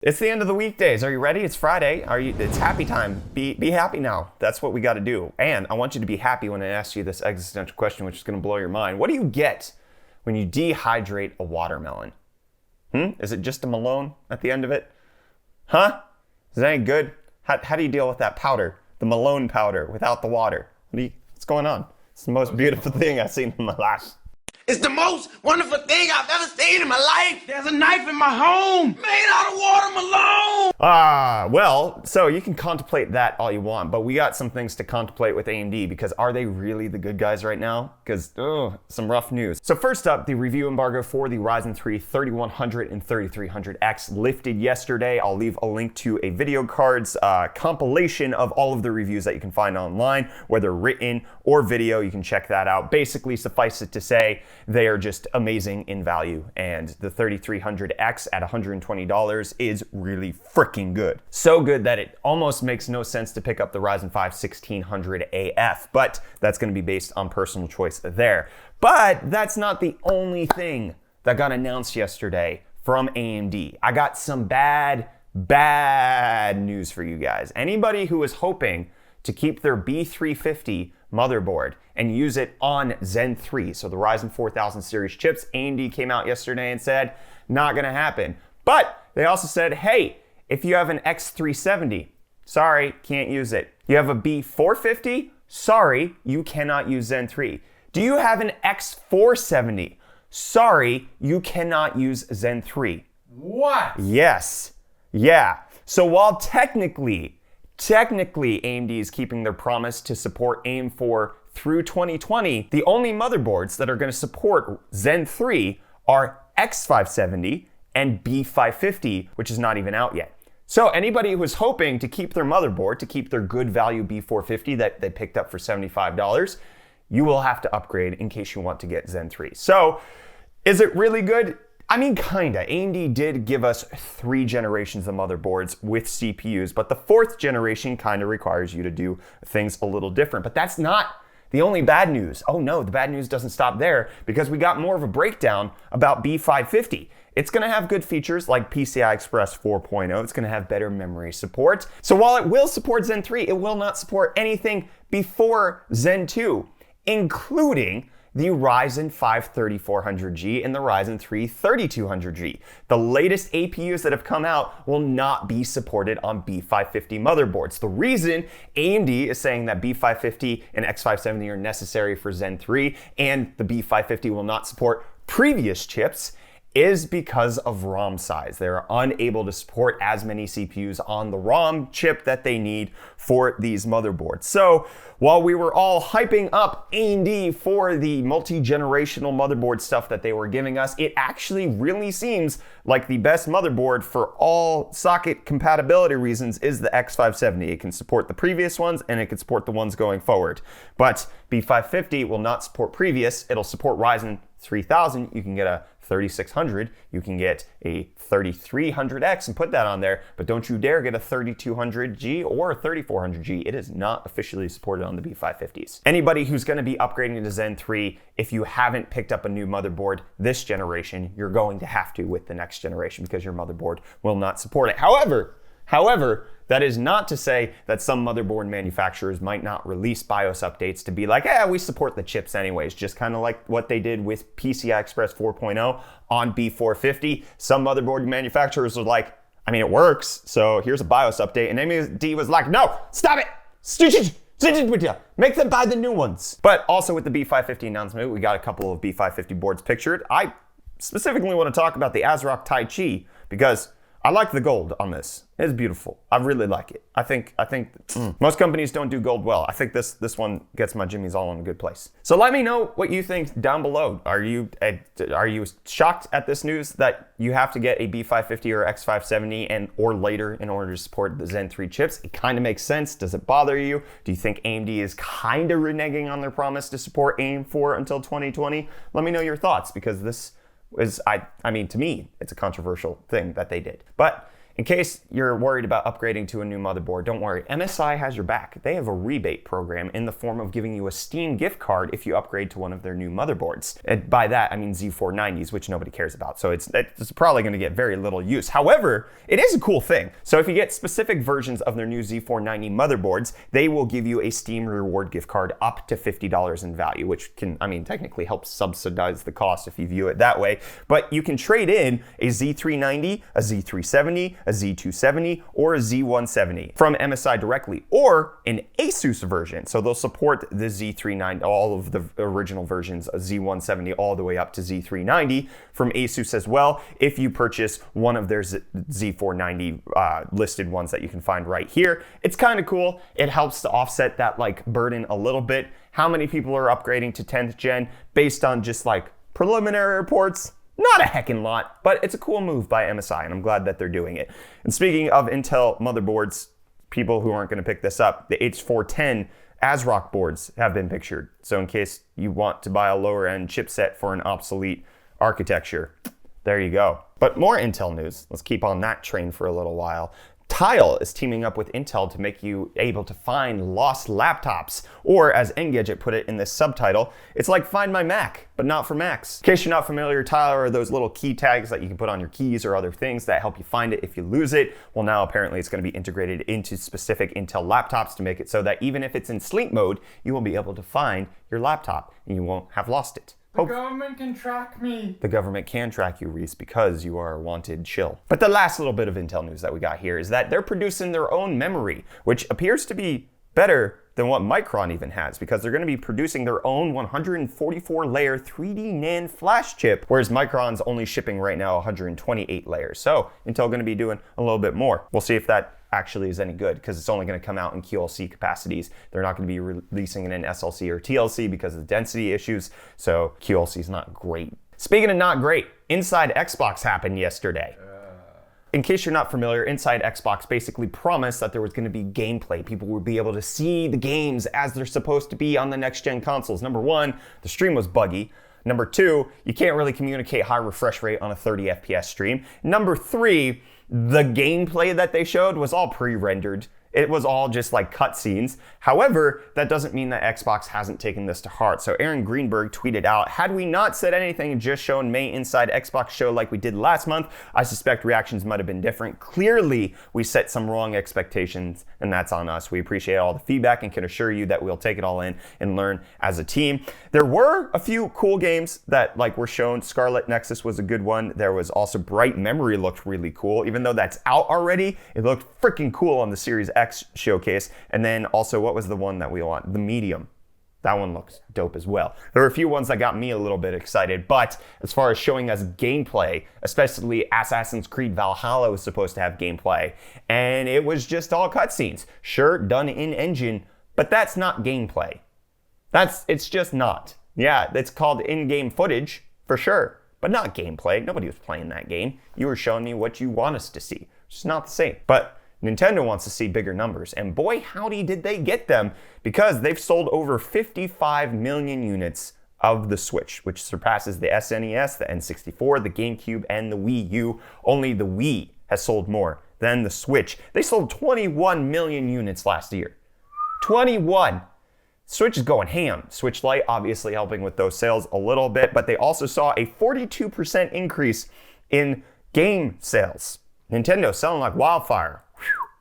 It's the end of the weekdays. Are you ready? It's Friday. It's happy time. Be happy now. That's what we got to do. And I want you to be happy when I ask you this existential question, which is going to blow your mind. What do you get when you dehydrate a watermelon? Is it just a Malone at the end of it? Huh? Is that any good? How do you deal with that powder? The Malone powder without the water? What's going on? It's the most beautiful thing I've seen in my life. It's the most wonderful thing I've ever seen in my life. There's a knife in my home made out of watermelon. Well, so you can contemplate that all you want, but we got some things to contemplate with AMD because are they really the good guys right now? Because, some rough news. So first up, the review embargo for the Ryzen 3 3100 and 3300X lifted yesterday. I'll leave a link to a video cards compilation of all of the reviews that you can find online, whether written or video. You can check that out. Basically, suffice it to say, they are just amazing in value, and the 3300X at $120 is really freaking good. So good that it almost makes no sense to pick up the Ryzen 5 1600AF, but that's going to be based on personal choice there. But that's not the only thing that got announced yesterday from AMD. I got some bad news for you guys. Anybody who was hoping to keep their B350 motherboard and use it on Zen 3, so the Ryzen 4000 series chips, AMD came out yesterday and said, not gonna happen. But they also said, hey, if you have an X370, sorry, can't use it. You have a B450, sorry, you cannot use Zen 3. Do you have an X470? Sorry, you cannot use Zen 3. What? Yes, yeah. So while technically AMD is keeping their promise to support AM4 through 2020, the only motherboards that are going to support Zen 3 are X570 and B550, which is not even out yet. So anybody who was hoping to keep their motherboard, to keep their good value B450 that they picked up for $75, you will have to upgrade in case you want to get Zen 3. So is it really good? I mean, kinda. AMD did give us 3 generations of motherboards with CPUs, but the 4th generation kinda requires you to do things a little different. But that's not the only bad news. Oh no, the bad news doesn't stop there because we got more of a breakdown about B550. It's gonna have good features like PCI Express 4.0. It's gonna have better memory support. So while it will support Zen 3, it will not support anything before Zen 2, including the Ryzen 5 3400G and the Ryzen 3 3200G. The latest APUs that have come out will not be supported on B550 motherboards. The reason AMD is saying that B550 and X570 are necessary for Zen 3 and the B550 will not support previous chips is because of ROM size. They're unable to support as many CPUs on the ROM chip that they need for these motherboards. So while we were all hyping up AMD for the multi-generational motherboard stuff that they were giving us, it actually really seems like the best motherboard for all socket compatibility reasons is the X570. It can support the previous ones and it can support the ones going forward. But B550 will not support previous. It'll support Ryzen 3000. You can get a 3600, you can get a 3300X and put that on there, but don't you dare get a 3200G or a 3400G. It is not officially supported on the B550s. Anybody who's going to be upgrading to Zen 3, if you haven't picked up a new motherboard this generation, you're going to have to with the next generation because your motherboard will not support it. However, that is not to say that some motherboard manufacturers might not release BIOS updates to be like, we support the chips anyways, just kind of like what they did with PCI Express 4.0 on B450. Some motherboard manufacturers are like, I mean, it works, so here's a BIOS update. And AMD was like, no, stop it. Make them buy the new ones. But also with the B550 announcement, we got a couple of B550 boards pictured. I specifically want to talk about the ASRock Tai Chi because I like the gold on this. It's beautiful. I really like it. I think most companies don't do gold well. I think this one gets my jimmies all in a good place. So let me know what you think down below. Are you shocked at this news that you have to get a B550 or X570 or later in order to support the Zen 3 chips? It kind of makes sense. Does it bother you? Do you think AMD is kind of reneging on their promise to support AM4 until 2020? Let me know your thoughts because this is, I mean, to me, it's a controversial thing that they did. But In case you're worried about upgrading to a new motherboard, don't worry. MSI has your back. They have a rebate program in the form of giving you a Steam gift card if you upgrade to one of their new motherboards. And by that, I mean Z490s, which nobody cares about. So it's probably going to get very little use. However, it is a cool thing. So if you get specific versions of their new Z490 motherboards, they will give you a Steam reward gift card up to $50 in value, which can, I mean, technically help subsidize the cost if you view it that way. But you can trade in a Z390, a Z370, a Z270, or a Z170 from MSI directly, or an Asus version. So they'll support the Z390, all of the original versions of Z170 all the way up to Z390 from Asus as well, if you purchase one of their Z490 listed ones that you can find right here. It's kind of cool. It helps to offset that like burden a little bit. How many people are upgrading to 10th gen based on just like preliminary reports? Not a heckin' lot, but it's a cool move by MSI, and I'm glad that they're doing it. And speaking of Intel motherboards, people who aren't going to pick this up, the H410 ASRock boards have been pictured. So in case you want to buy a lower end chipset for an obsolete architecture, there you go. But more Intel news. Let's keep on that train for a little while. Tile is teaming up with Intel to make you able to find lost laptops, or as Engadget put it in this subtitle, it's like Find My Mac, but not for Macs. In case you're not familiar, Tile are those little key tags that you can put on your keys or other things that help you find it if you lose it. Well, now apparently it's going to be integrated into specific Intel laptops to make it so that even if it's in sleep mode, you will be able to find your laptop and you won't have lost it. The government can track me. The government can track you, Reece, because you are a wanted shill. But the last little bit of Intel news that we got here is that they're producing their own memory, which appears to be better than what Micron even has, because they're going to be producing their own 144-layer 3D NAND flash chip, whereas Micron's only shipping right now 128 layers. So Intel going to be doing a little bit more. We'll see if that actually is any good, because it's only going to come out in QLC capacities. They're not going to be releasing it in SLC or TLC because of the density issues, so QLC is not great. Speaking of not great, Inside Xbox happened yesterday. In case you're not familiar, Inside Xbox basically promised that there was going to be gameplay. People would be able to see the games as they're supposed to be on the next-gen consoles. Number one, the stream was buggy. Number two, you can't really communicate high refresh rate on a 30 FPS stream. Number three, the gameplay that they showed was all pre-rendered. It was all just like cutscenes. However, that doesn't mean that Xbox hasn't taken this to heart. So Aaron Greenberg tweeted out, "Had we not said anything and just shown May Inside Xbox show like we did last month, I suspect reactions might have been different. Clearly, we set some wrong expectations, and that's on us. We appreciate all the feedback and can assure you that we'll take it all in and learn as a team." There were a few cool games that like were shown. Scarlet Nexus was a good one. There was also Bright Memory looked really cool. Even though that's out already, it looked freaking cool on the Series X showcase. And then also, what was the one that we want? The Medium. That one looks dope as well. There were a few ones that got me a little bit excited, but as far as showing us gameplay, especially Assassin's Creed Valhalla was supposed to have gameplay, and it was just all cutscenes. Sure, done in engine, but that's not gameplay. It's just not. Yeah, it's called in-game footage, for sure, but not gameplay. Nobody was playing that game. You were showing me what you want us to see. It's not the same. But Nintendo wants to see bigger numbers, and boy howdy did they get them, because they've sold over 55 million units of the Switch, which surpasses the SNES, the N64, the GameCube, and the Wii U. Only the Wii has sold more than the Switch. They sold 21 million units last year. 21! Switch is going ham. Switch Lite obviously helping with those sales a little bit, but they also saw a 42% increase in game sales. Nintendo selling like wildfire.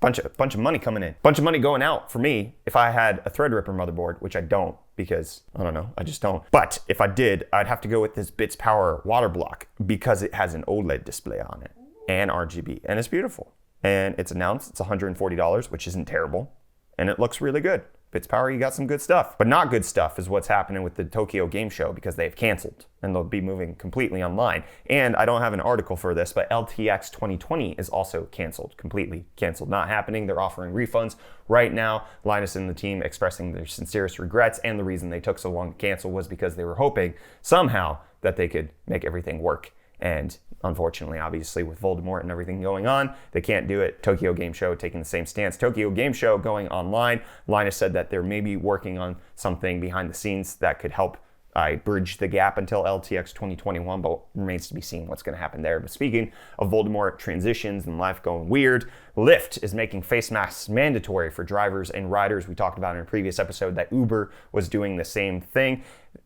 Bunch of money coming in. Bunch of money going out for me if I had a Threadripper motherboard, which I don't, because I don't know, I just don't. But if I did, I'd have to go with this Bitspower water block because it has an OLED display on it and RGB, and it's beautiful. And it's announced it's $140, which isn't terrible, and it looks really good. Bitspower, you got some good stuff. But not good stuff is what's happening with the Tokyo Game Show, because they've canceled and they'll be moving completely online. And I don't have an article for this, but LTX 2020 is also canceled, completely canceled, not happening. They're offering refunds right now. Linus and the team expressing their sincerest regrets, and the reason they took so long to cancel was because they were hoping somehow that they could make everything work. And unfortunately, obviously, with Voldemort and everything going on, they can't do it. Tokyo Game Show taking the same stance. Tokyo Game Show going online. Linus said that they're maybe working on something behind the scenes that could help I bridged the gap until LTX 2021, but remains to be seen what's going to happen there. But speaking of Voldemort transitions and life going weird, Lyft is making face masks mandatory for drivers and riders. We talked about in a previous episode that Uber was doing the same thing.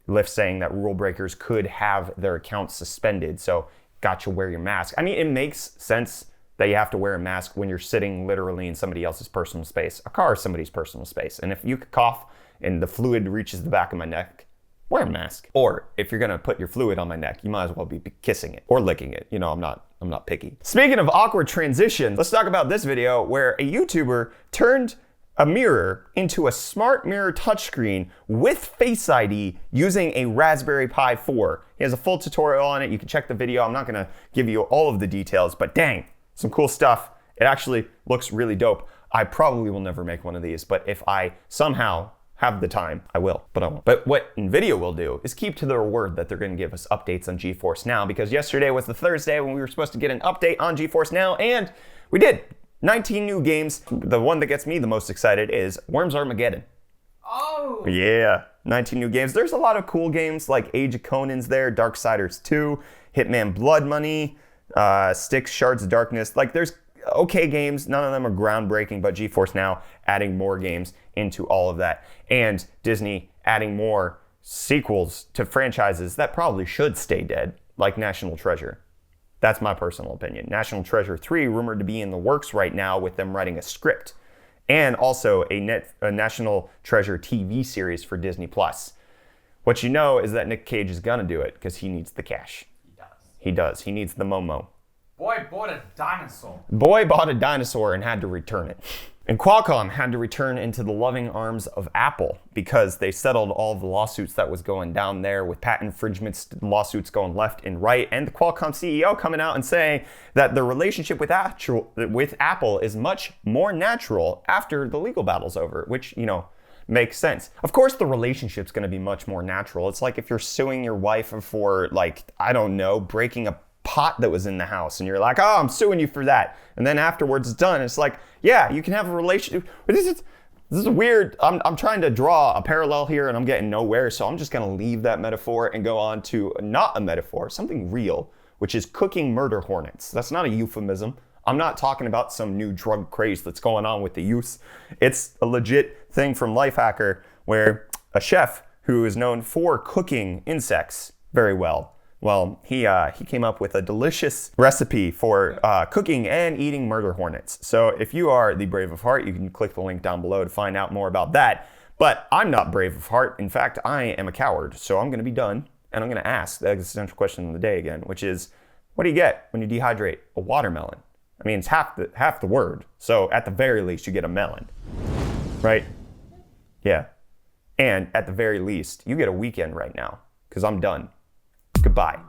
Lyft saying that rule breakers could have their accounts suspended. So got to wear your mask. I mean, it makes sense that you have to wear a mask when you're sitting literally in somebody else's personal space. A car is somebody's personal space. And if you cough and the fluid reaches the back of my neck, wear a mask. Or if you're gonna put your fluid on my neck, you might as well be kissing it or licking it. You know, I'm not picky. Speaking of awkward transitions, let's talk about this video where a YouTuber turned a mirror into a smart mirror touchscreen with Face ID using a Raspberry Pi 4. He has a full tutorial on it. You can check the video. I'm not gonna give you all of the details, but dang, some cool stuff. It actually looks really dope. I probably will never make one of these, but if I somehow have the time, I will, but I won't. But what NVIDIA will do is keep to their word that they're gonna give us updates on GeForce Now, because yesterday was the Thursday when we were supposed to get an update on GeForce Now, and we did. 19 new games. The one that gets me the most excited is Worms Armageddon. Oh! Yeah, 19 new games. There's a lot of cool games like Age of Conan's there, Darksiders 2, Hitman Blood Money, Styx Shards of Darkness. Like, there's okay games. None of them are groundbreaking, but GeForce Now adding more games into all of that. And Disney adding more sequels to franchises that probably should stay dead, like National Treasure. That's my personal opinion. National Treasure 3 rumored to be in the works right now with them writing a script. And also a National Treasure TV series for Disney+. What you know is that Nick Cage is gonna do it because he needs the cash. He does. He does. He needs the Momo. Boy bought a dinosaur. Boy bought a dinosaur and had to return it. And Qualcomm had to return into the loving arms of Apple because they settled all the lawsuits that was going down there with patent infringements, lawsuits going left and right, and the Qualcomm CEO coming out and saying that the relationship with Apple is much more natural after the legal battle's over, which, you know, makes sense. Of course, the relationship's gonna be much more natural. It's like if you're suing your wife for, like, I don't know, breaking a pot that was in the house, and you're like, oh, I'm suing you for that. And then afterwards it's done. It's like, yeah, you can have a relationship. But this is weird. I'm trying to draw a parallel here and I'm getting nowhere. So I'm just gonna leave that metaphor and go on to not a metaphor, something real, which is cooking murder hornets. That's not a euphemism. I'm not talking about some new drug craze that's going on with the youth. It's a legit thing from Lifehacker where a chef who is known for cooking insects very well, well, he came up with a delicious recipe for cooking and eating murder hornets. So if you are the brave of heart, you can click the link down below to find out more about that. But I'm not brave of heart. In fact, I am a coward. So I'm going to be done, and I'm going to ask the existential question of the day again, which is, what do you get when you dehydrate a watermelon? I mean, it's half the word. So at the very least, you get a melon, right? Yeah. And at the very least, you get a weekend right now, because I'm done. Goodbye.